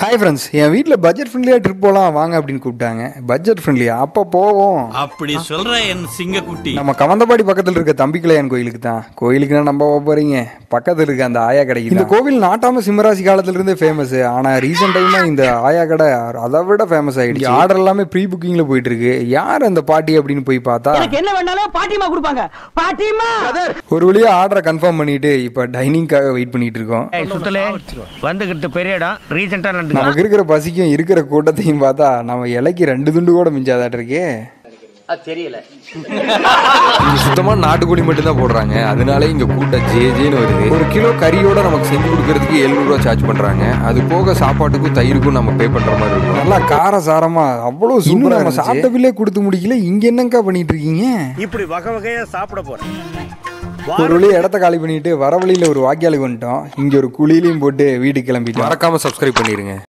Hi friends, என் வீட்டில் budget ஃப்ரெண்ட்லியாக trip போகலாம் வாங்க அப்படின்னு கூப்பிட்டாங்க. பட்ஜெட் ஃப்ரெண்ட்லியா? அப்போ போவோம். அப்படி சொல்ற என் சிங்கக்குட்டி. நம்ம கவந்தபாடி பக்கத்தில் இருக்க தம்பிக்கலையான் கோயிலுக்கு தான். கோயிலுக்குன்னா நம்ம போகிறீங்க, பக்கத்தில் இருக்க அந்த ஆயா கடைக்கு. இந்த கோவில் நாட்டாம சிம்மராசி காலத்திலிருந்தே ஃபேமஸ். ஆனால் ரீசெண்ட் டைமாக இந்த ஆயா கடை அதை விட ஃபேமஸ் ஆகிடுச்சு. ஆர்டர் எல்லாமே ப்ரீ புக்கிங்கில் போயிட்டு இருக்கு. யார் அந்த பாட்டி அப்படின்னு போய் பார்த்தா என்ன வேணாலும் பாட்டிமா கொடுப்பாங்க. பாட்டிமா ஒரு வழியாக ஆர்டரை கன்ஃபார்ம் பண்ணிட்டு இப்போ டைனிங்காக வெயிட் பண்ணிட்டு இருக்கோம். வந்துகிட்டு பெரிய இடம் ரீசெண்டா நமக்கு இருக்கிற பசிக்கும் இருக்கிற கூட்டத்தையும் பார்த்தா நம்ம இலைக்கு 2 துண்டு கூட மிஞ்சாதாட்டு இருக்கே. தெரியல. சுத்தமா நாட்டுக்கோழி மட்டும் தான் போடுறாங்க. அதனால இங்க கூட்டம் ஜேஜேன்னு வருது. ஒரு கிலோ கறியோட நமக்கு செஞ்சு கொடுக்கறதுக்கு 700 ரூபா சார்ஜ் பண்றாங்க. அது போக சாப்பாட்டுக்கும் தயிருக்கும் நம்ம பே பண்ற மாதிரி இருக்கும். நல்லா கார சாரமா அவ்வளவு சூப்பரா. நம்ம சாப்பிட்ட பில்லே கொடுத்து முடிக்கல, இங்க என்னங்கா பண்ணிட்டு இருக்கீங்க? இப்படி வகை வகையா சாப்பிட போறேன். ஒரு வழியா இடத்த காலி பண்ணிட்டு வர வழியில ஒரு வாக்கியாலுக்கு வந்துட்டோம். இங்க ஒரு குழியிலையும் போட்டு வீட்டுக்கு கிளம்பிட்டோம். மறக்காம சப்ஸ்கிரைப் பண்ணிருங்க.